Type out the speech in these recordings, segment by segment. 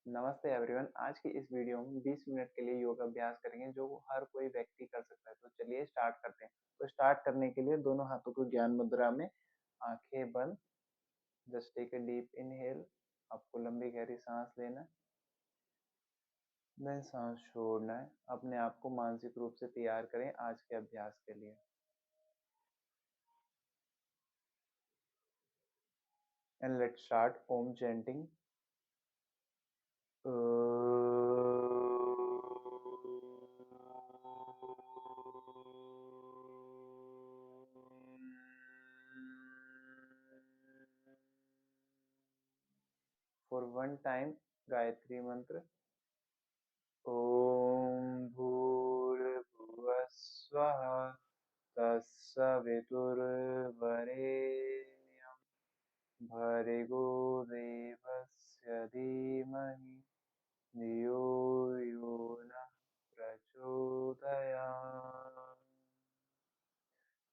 नमस्ते एवरीवन। आज की इस वीडियो में 20 मिनट के लिए योग अभ्यास करेंगे जो हर कोई व्यक्ति कर सकता है। तो चलिए स्टार्ट करते हैं। तो स्टार्ट करने के लिए दोनों हाथों को ज्ञान मुद्रा में, आंखें बंद, just take a deep inhale. आपको लंबी गहरी सांस लेना है, देन सांस छोड़ना है। अपने आप को मानसिक रूप से तैयार करें आज के अभ्यास के लिए। And let's start Om chanting. For one time, Gayatri mantra. ॐ भूर्भुवः स्वः तत्सवितुर्वरेण्यं भर्गो देवस्य धीमहि धियो यो नः प्रचोदयात्।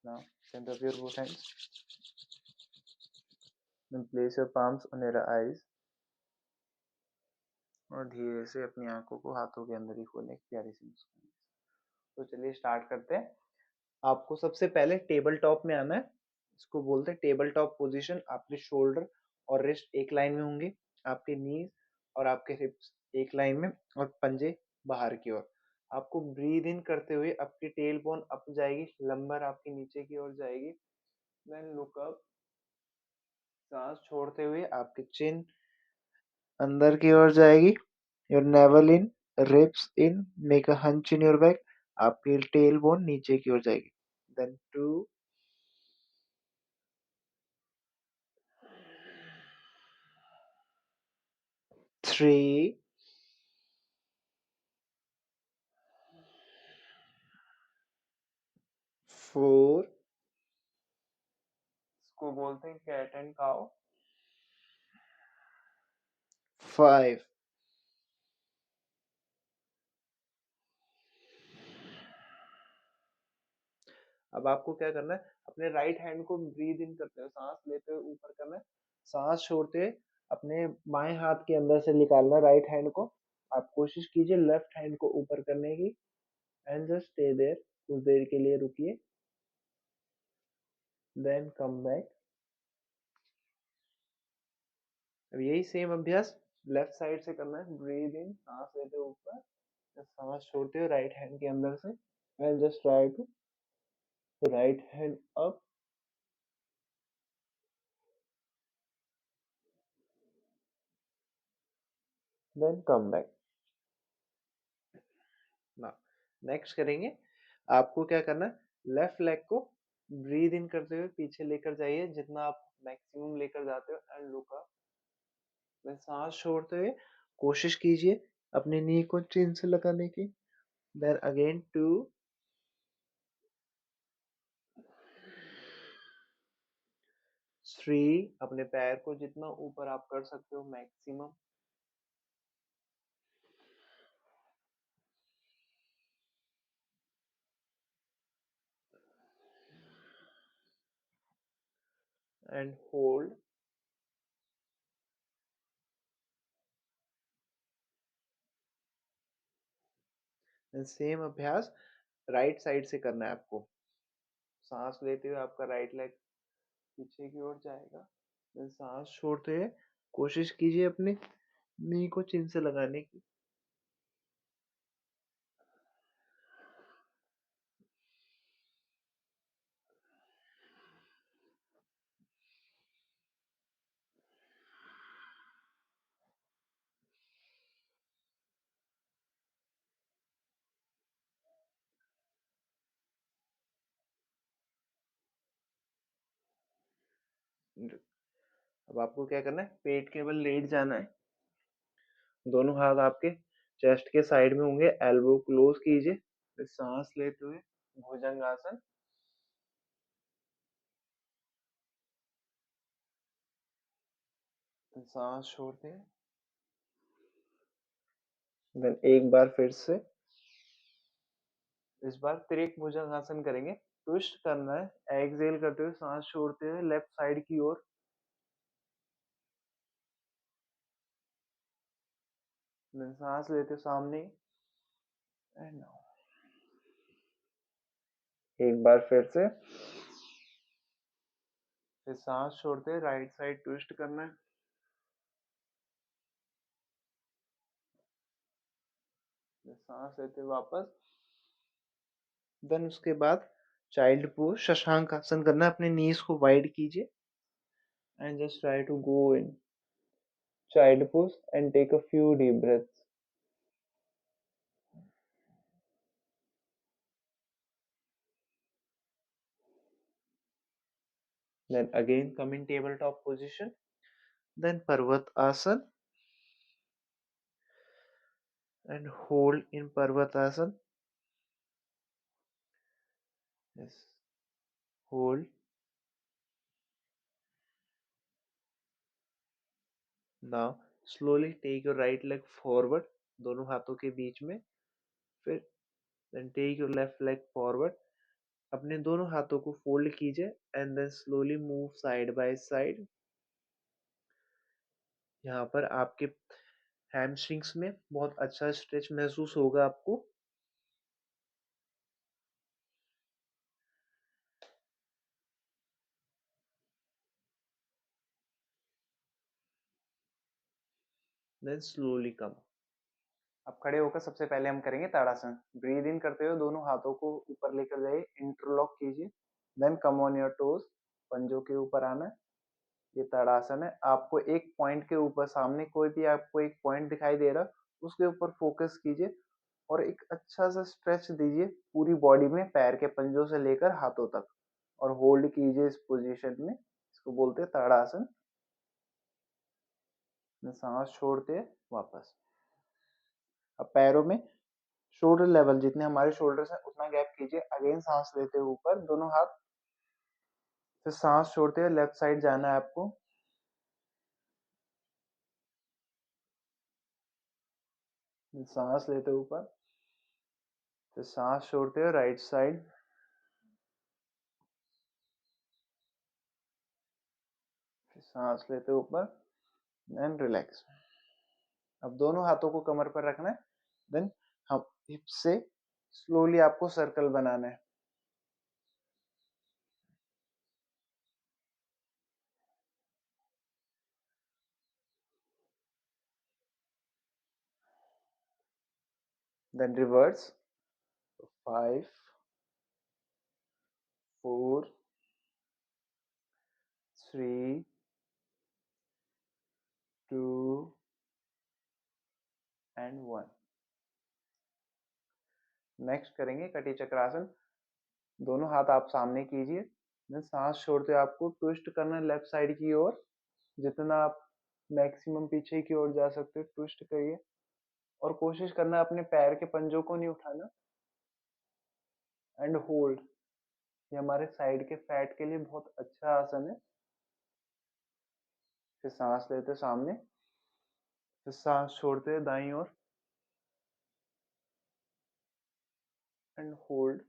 Now, stand up your both hands. Then place your palms on your eyes. और धीरे से अपनी आंखों को हाथों के अंदर ही खोलें एक प्यारी सी मुस्कान। तो चलिए स्टार्ट करते हैं। आपको सबसे पहले टेबल टॉप में आना है। इसको बोलते हैं टेबल टॉप पोजीशन। आपके शोल्डर और रिस्ट एक लाइन में होंगे, आपके नीज और आपके हिप्स एक लाइन में, और पंजे बाहर की ओर। आपको ब्रीद इन करते हुए आपकी टेल बोन अप जाएगी, लंबर आपकी नीचे की ओर जाएगी। Then look up. सांस छोड़ते हुए आपकी चिन अंदर की ओर जाएगी। Your navel in, ribs in, make a hunch in your back. आपकी टेल बोन नीचे की ओर जाएगी। देन 2, 3, 4, इसको बोलते हैं कैट एंड काउ। 5, अब आपको क्या करना है, अपने राइट हैंड को ब्रीद इन करते हुए सांस लेते हुए ऊपर करना है, सांस छोड़ते हुए अपने बाएं हाथ के अंदर से निकालना राइट हैंड को। आप कोशिश कीजिए लेफ्ट हैंड को ऊपर करने की। एंड जस्ट स्टे देयर, कुछ देर के लिए रुकिए, देन कम बैक। अब यही सेम अभ्यास लेफ्ट साइड से करना है। ब्रीद इन, सांस लेते हुए ऊपर, सांस छोड़ते हुए राइट हैंड के अंदर से। And just try to right hand up, then come back. ना नेक्स्ट करेंगे। आपको क्या करना है, लेफ्ट लेग को ब्रीद इन करते हुए पीछे लेकर जाइए जितना आप मैक्सिमम लेकर जाते हो। And look up. सांस छोड़ते हुए कोशिश कीजिए अपनी नी को चिन से लगाने की। देन अगेन 2, 3, अपने पैर को जितना ऊपर आप कर सकते हो मैक्सिमम। And hold. सेम अभ्यास राइट साइड से करना है आपको। सांस लेते हुए आपका राइट लेग पीछे की ओर जाएगा। फिर सांस छोड़ते हुए कोशिश कीजिए अपने नी को चिन से लगाने की। अब आपको क्या करना है, पेट केवल लेट जाना है। दोनों हाथ आपके चेस्ट के साइड में होंगे, एल्बो क्लोज कीजिए। फिर सांस लेते हुए भुजंगासन। सांस छोड़ते हैं। देन एक बार फिर से, इस बार त्रिक भुजंगासन करेंगे। ट्विस्ट करना है, एक्सहेल करते हुए सांस छोड़ते हुए लेफ्ट साइड की ओर। देन सांस लेते हो सामने एंड नाउ। एक बार फिर सांस छोड़ते राइट साइड ट्विस्ट करना है। सांस लेते वापस। देन उसके बाद चाइल्ड पोज शशांक आसन करना है। अपने नीज को वाइड कीजिए and just try to go in child pose and take a few deep breaths. Then again come in tabletop position. Then Parvat Asana and hold in Parvat Asana. Yes. Hold. Now slowly take your right leg forward. दोनों हाथों के बीच में। फिर then take your left leg forward. अपने दोनों हाथों को fold कीजिए and then slowly move side by side. यहाँ पर आपके हैमस्ट्रिंग्स में बहुत अच्छा स्ट्रेच महसूस होगा आपको। Then slowly come. अब खड़े होकर सबसे पहले हम करेंगे ताड़ासन। ब्रीद इन करते हुए दोनों हाथों को ऊपर लेकर जाइए, इंटरलॉक कीजिए। Then come on your toes, पंजों के ऊपर आना है। ये ताड़ासन है। आपको एक पॉइंट के ऊपर, सामने कोई भी आपको एक पॉइंट दिखाई दे रहा, उसके ऊपर फोकस कीजिए और एक अच्छा सा स्ट्रेच दीजिए पूरी बॉडी में, पैर के पंजों से लेकर हाथों तक, और होल्ड कीजिए इस पोजीशन में। इसको बोलते हैं ताड़ासन। सांस छोड़ते वापस। अब पैरों में शोल्डर लेवल, जितने हमारे शोल्डर्स हैं उतना गैप कीजिए। अगेन सांस लेते हुए ऊपर दोनों हाथ। फिर सांस छोड़ते हुए लेफ्ट साइड जाना है आपको। सांस लेते हुए ऊपर। फिर सांस छोड़ते हुए राइट साइड। फिर सांस लेते हुए ऊपर एंड रिलैक्स। अब दोनों हाथों को कमर पर रखना है। देन हम हिप से स्लोली आपको सर्कल बनाना है। Then reverse. 5 4 3 2 एंड 1। नेक्स्ट करेंगे कटी चक्रासन। दोनों हाथ आप सामने कीजिए। देन सांस छोड़ते हुए आपको ट्विस्ट करना है लेफ्ट साइड की ओर। जितना आप मैक्सिमम पीछे की ओर जा सकते हो ट्विस्ट करिए, और कोशिश करना अपने पैर के पंजों को नहीं उठाना। And hold. ये हमारे साइड के फैट के लिए बहुत अच्छा आसन है। फिर सांस लेते सामने। फिर सांस छोड़ते दाईं ओर एंड होल्ड।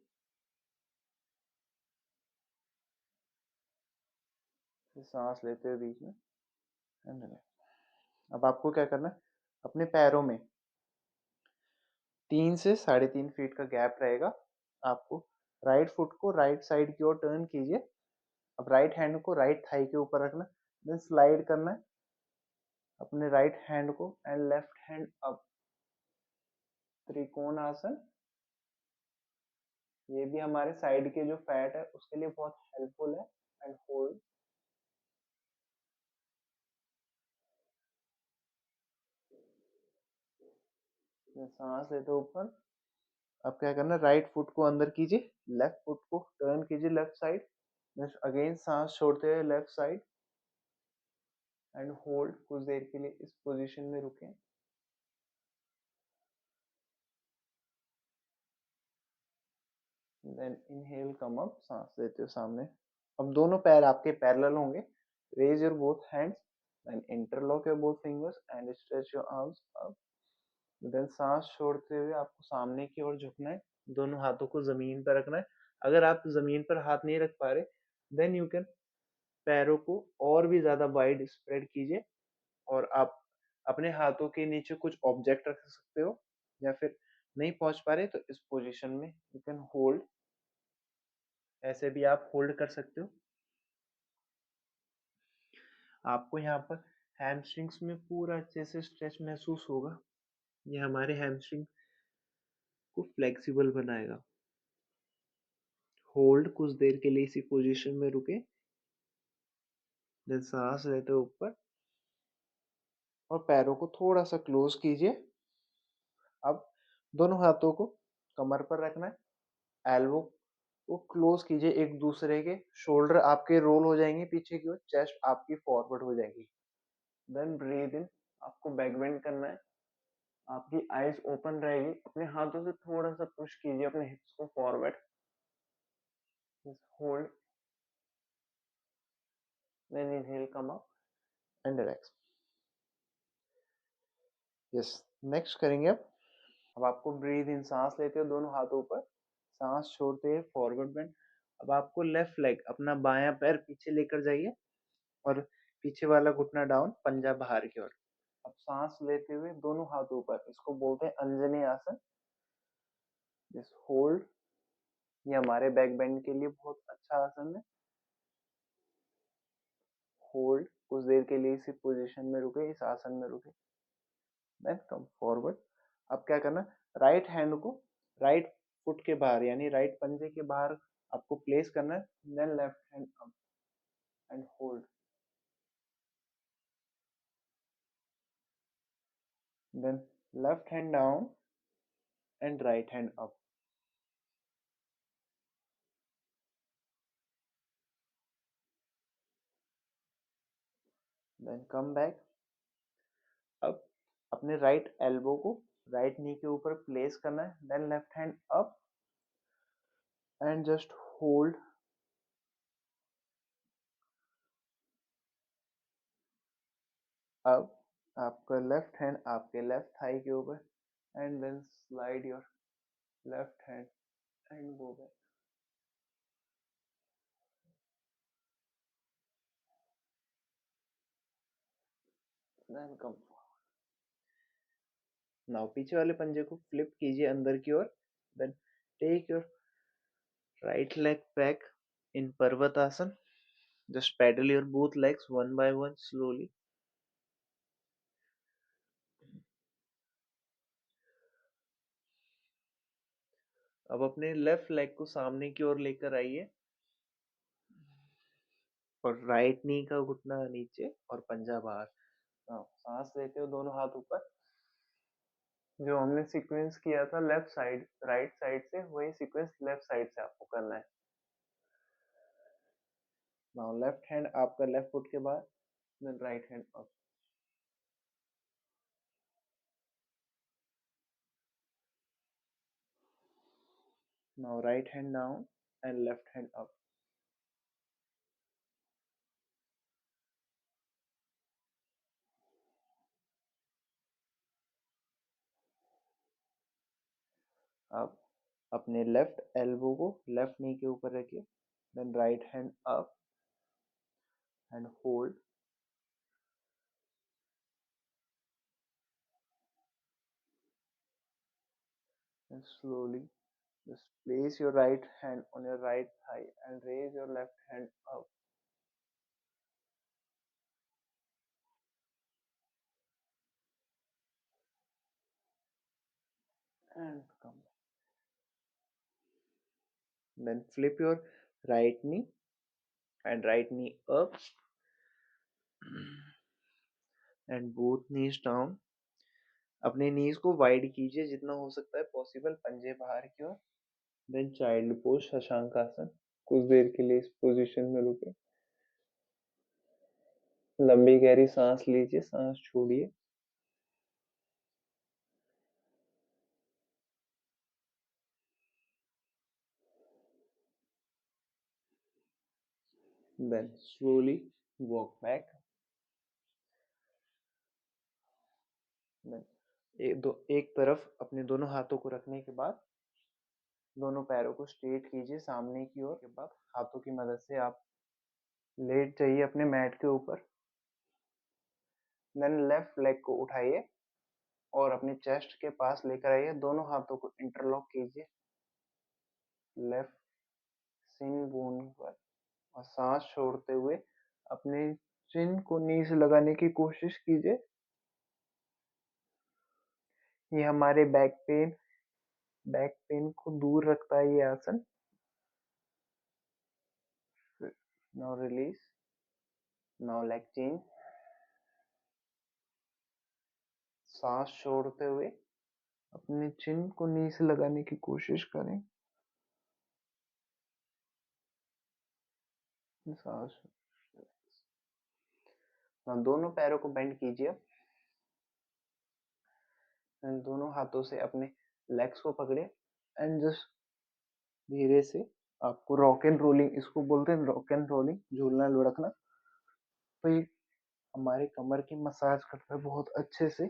फिर सांस लेते हुए बीच में एंड रिलैक्स। अब आपको क्या करना है, अपने पैरों में 3 से 3.5 फीट का गैप रहेगा। आपको राइट फुट को राइट साइड की ओर टर्न कीजिए। अब राइट हैंड को राइट थाई के ऊपर रखना। देन स्लाइड करना है अपने राइट हैंड को एंड लेफ्ट हैंड अप, त्रिकोण आसन। ये भी हमारे साइड के जो फैट है उसके लिए बहुत हेल्पफुल है। And hold. सांस लेते ऊपर। अब क्या करना है, राइट फुट को अंदर कीजिए, लेफ्ट फुट को टर्न कीजिए लेफ्ट साइड। अगेन सांस छोड़ते हुए लेफ्ट साइड एंड होल्ड। कुछ देर के लिए इस पोजीशन में रुकें। देन इनहेल कम अप, सांस लेते हो सामने। अब दोनों पैर आपके पैरेलल होंगे। Raise your both hands and interlock your both fingers and stretch your arms up. Then सांस छोड़ते हुए आपको सामने की ओर झुकना है, दोनों हाथों को जमीन पर रखना है। अगर आप जमीन पर हाथ नहीं रख पा रहे, देन यू कैन पैरों को और भी ज्यादा वाइड स्प्रेड कीजिए, और आप अपने हाथों के नीचे कुछ ऑब्जेक्ट रख सकते हो, या फिर नहीं पहुंच पा रहे तो इस पोजीशन में यू कैन होल्ड, ऐसे भी आप होल्ड कर सकते हो। आपको यहाँ पर हैमस्ट्रिंग्स में पूरा अच्छे से स्ट्रेच महसूस होगा। ये हमारे हैमस्ट्रिंग को फ्लेक्सिबल बनाएगा। होल्ड, कुछ देर के लिए इसी पोजीशन में रुके, देन सांस लेते हो ऊपर और पैरों को थोड़ा सा क्लोज कीजिए। अब दोनों हाथों को कमर पर रखना है, एल्बो को क्लोज कीजिए एक दूसरे के, शोल्डर आपके रोल हो जाएंगे पीछे की ओर, चेस्ट आपकी फॉरवर्ड हो जाएगी। देन ब्रीद इन, आपको बैक बेंड करना है, आपकी आईज ओपन रहेगी, अपने हाथों से थोड़ा सा पुश कीजिए अपने हिप्स को forward, hold, then inhale, come up and relax. Yes, next करेंगे अब आपको ब्रीद इन, सांस लेते हो दोनों हाथों पर, सांस छोड़ते हैं फॉरवर्ड बेंड। अब आपको लेफ्ट लेग, अपना बायां पैर पीछे लेकर जाइए और पीछे वाला घुटना डाउन, पंजा बाहर की ओर। अब सांस लेते हुए दोनों हाथों पर, इसको बोलते हैं अंजनी आसन। दिस होल्ड, ये हमारे बैक बेंड के लिए बहुत अच्छा आसन है। होल्ड, कुछ देर के लिए इसी पोजीशन में रुके, इस आसन में रुके, देन कम फॉरवर्ड। अब क्या करना, राइट हैंड को राइट फुट के बाहर यानी राइट पंजे के बाहर आपको प्लेस करना है, then left hand up and hold, then left hand down and right hand up, then come back. अब अपने राइट एल्बो को राइट नी के ऊपर प्लेस करना है, then left hand up and just hold. अब आपका लेफ्ट हैंड आपके लेफ्ट थाई के ऊपर and then slide your left hand and go back, then come. Now पीछे वाले पंजे को फ्लिप कीजिए अंदर की ओर, then take your right leg back in parvatasana, just paddle your both legs one by one slowly। अब अपने लेफ्ट लेग को सामने की ओर लेकर आइए और राइट नी का घुटना नीचे और पंजा बाहर। नाउ सांस लेते हो दोनों हाथ ऊपर, जो हमने सीक्वेंस किया था लेफ्ट साइड राइट साइड से, वही सीक्वेंस लेफ्ट साइड से आपको करना है। नाउ लेफ्ट हैंड आपका लेफ्ट फुट के बाद, then right hand up, now right hand down and left hand up, अब अपने लेफ्ट एल्बो को लेफ्ट नी के ऊपर रखिए, then right hand up and hold, and slowly just place your right hand on your right thigh and raise your left hand up and come back. Then flip your right knee and right knee up and both knees down। अपने नीज को wide कीजिए जितना हो सकता है possible, पंजे बाहर की ओर, देन चाइल्ड पोज शशांक आसन, कुछ देर के लिए इस पोजीशन में रुके, लंबी गहरी सांस लीजिए, सांस छोड़िए, देन स्लोली वॉक बैक। एक तरफ अपने दोनों हाथों को रखने के बाद दोनों पैरों को स्ट्रेट कीजिए सामने की ओर, के बाद हाथों की मदद से आप लेट जाइए अपने मैट के ऊपर, देन लेफ्ट लेग को उठाइए और अपने चेस्ट के पास लेकर आइए, दोनों हाथों को इंटरलॉक कीजिए लेफ्ट सिन बोन पर, और सांस छोड़ते हुए अपने चिन को नी से लगाने की कोशिश कीजिए। ये हमारे बैक पेन को दूर रखता है ये आसन। Now release, now leg change. सांस छोड़ते हुए अपने चिन को नी से लगाने की कोशिश करें। सांस, दोनों पैरों को बेंड कीजिए, दोनों हाथों से अपने लेग्स को पकड़े एंड जस्ट धीरे से आपको रॉक एंड रोलिंग, इसको बोलते हैं रॉक एंड रोलिंग, झूलना लुढ़कना। तो ये हमारे कमर की मसाज करता है बहुत अच्छे से।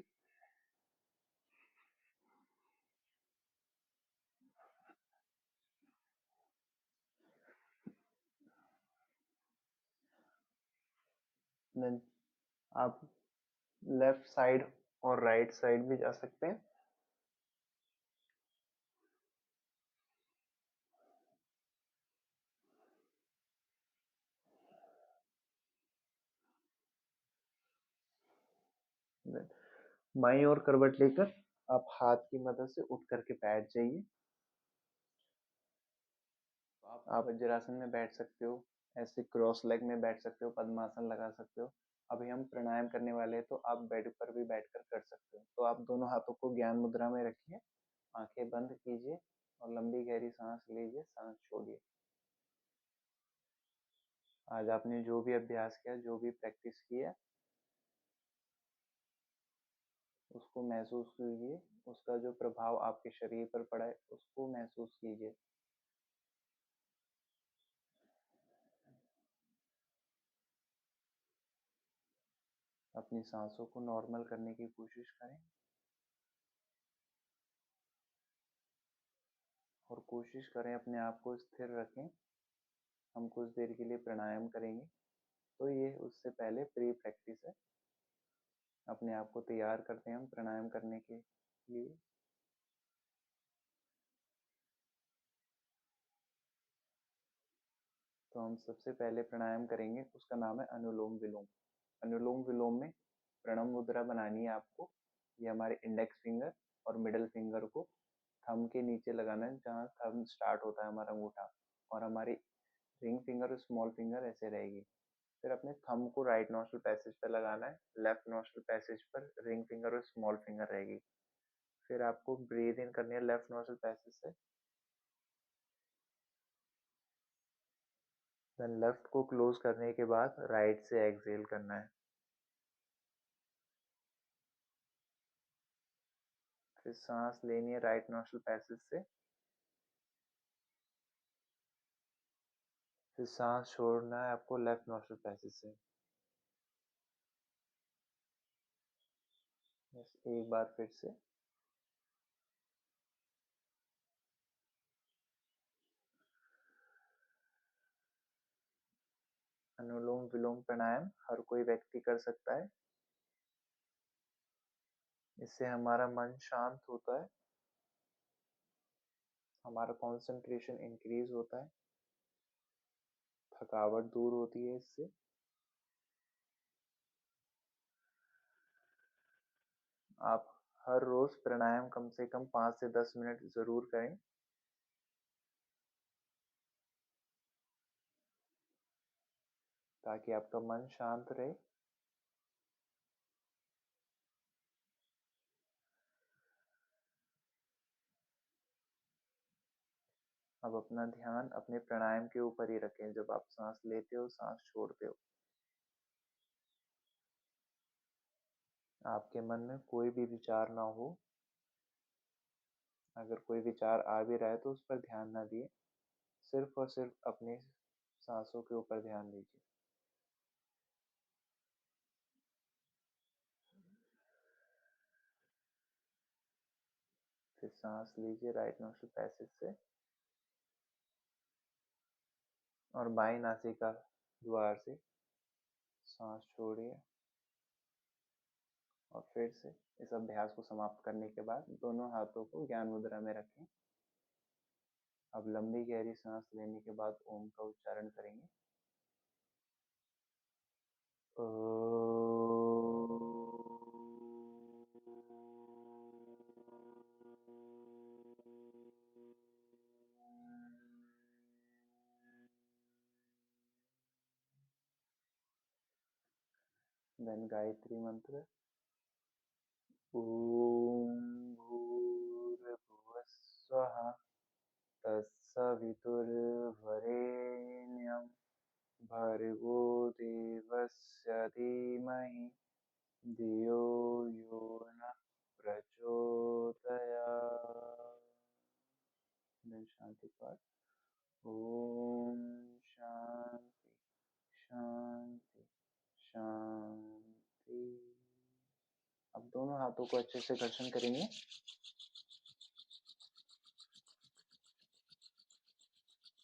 देन आप लेफ्ट साइड और राइट साइड भी जा सकते हैं। देन बाईं ओर करवट लेकर आप हाथ की मदद से उठ करके बैठ जाइए। आप वज्रासन में बैठ सकते हो, ऐसे क्रॉस लेग में बैठ सकते हो, पद्मासन लगा सकते हो। अभी हम प्राणायाम करने वाले हैं तो आप बेड पर भी बैठकर कर सकते हो। तो आप दोनों हाथों को ज्ञान मुद्रा में रखिए, आंखें बंद कीजिए और लंबी गहरी सांस लीजिए, सांस छोड़िए। आज आपने जो भी अभ्यास किया, जो भी प्रैक्टिस की है, उसको महसूस कीजिए, उसका जो प्रभाव आपके शरीर पर पड़ा है उसको महसूस कीजिए। अपनी सांसों को नॉर्मल करने की कोशिश करें और कोशिश करें अपने आप को स्थिर रखें। हम कुछ देर के लिए प्राणायाम करेंगे, तो ये उससे पहले प्री प्रैक्टिस है। अपने आप को तैयार करते हैं हम प्राणायाम करने के लिए। तो हम सबसे पहले प्राणायाम करेंगे, उसका नाम है अनुलोम विलोम। अनुलोम विलोम में प्रणव मुद्रा बनानी है आपको। ये हमारे इंडेक्स फिंगर और मिडल फिंगर को थंब के नीचे लगाना है, जहाँ थंब स्टार्ट होता है हमारा अंगूठा, और हमारी रिंग फिंगर और स्मॉल फिंगर ऐसे रहेगी। फिर अपने थंब को राइट नोस्ट्रल पैसेज पर लगाना है, लेफ्ट नोस्ट्रल पैसेज पर रिंग फिंगर और स्मॉल फिंगर रहेगी। फिर आपको ब्रीथ इन करनी है लेफ्ट नोस्ट्रल पैसेज से, देन लेफ्ट को क्लोज करने के बाद राइट से एक्सहेल करना है। फिर सांस लेनी है राइट नोस्ट्रल पैसेज से, फिर सांस छोड़ना है आपको लेफ्ट नोस्ट्रल पैसेज से। बस एक बार फिर से। अनुलोम विलोम प्राणायाम हर कोई व्यक्ति कर सकता है। इससे हमारा मन शांत होता है, हमारा कंसंट्रेशन इंक्रीज होता है, थकावट दूर होती है इससे। आप हर रोज प्राणायाम कम से कम 5 से 10 मिनट जरूर करें, ताकि आपका मन शांत रहे। अब अपना ध्यान अपने प्राणायाम के ऊपर ही रखें, जब आप सांस लेते हो, सांस छोड़ते हो। आपके मन में कोई भी विचार ना हो। अगर कोई विचार आ भी रहा है तो उस पर ध्यान ना दिए, सिर्फ और सिर्फ अपनी सांसों के ऊपर ध्यान दीजिए। फिर सांस लीजिए राइट नोस्ट्रल पैसेज से और बाएं नासिका द्वार से सांस छोड़िए। और फिर से इस अभ्यास को समाप्त करने के बाद दोनों हाथों को ज्ञान मुद्रा में रखें। अब लंबी गहरी सांस लेने के बाद ओम का उच्चारण करेंगे। देन गायत्री मंत्र। ओम भूर्भुवस्सुवः तत्सवितुर्वरेण्यं भर्गो देवस्य धीमहि धियो यो नः प्रचोदयात्। देन शांति पाठ। ओम शांति शांति शांति। अब दोनों हाथों को अच्छे से घर्षण करेंगे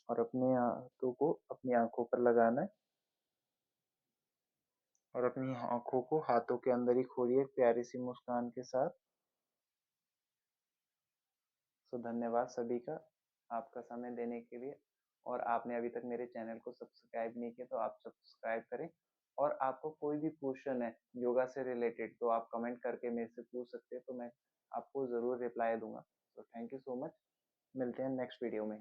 और अपने हाथों को अपनी आंखों पर लगाना है और अपनी आंखों को हाथों के अंदर ही खोलिए प्यारी सी मुस्कान के साथ। सो धन्यवाद सभी का आपका समय देने के लिए। और आपने अभी तक मेरे चैनल को सब्सक्राइब नहीं किया तो आप सब्सक्राइब करें। और आपको कोई भी क्वेश्चन है योगा से रिलेटेड तो आप कमेंट करके मेरे से पूछ सकते हैं, तो मैं आपको ज़रूर रिप्लाई दूंगा। तो थैंक यू सो मच। मिलते हैं नेक्स्ट वीडियो में।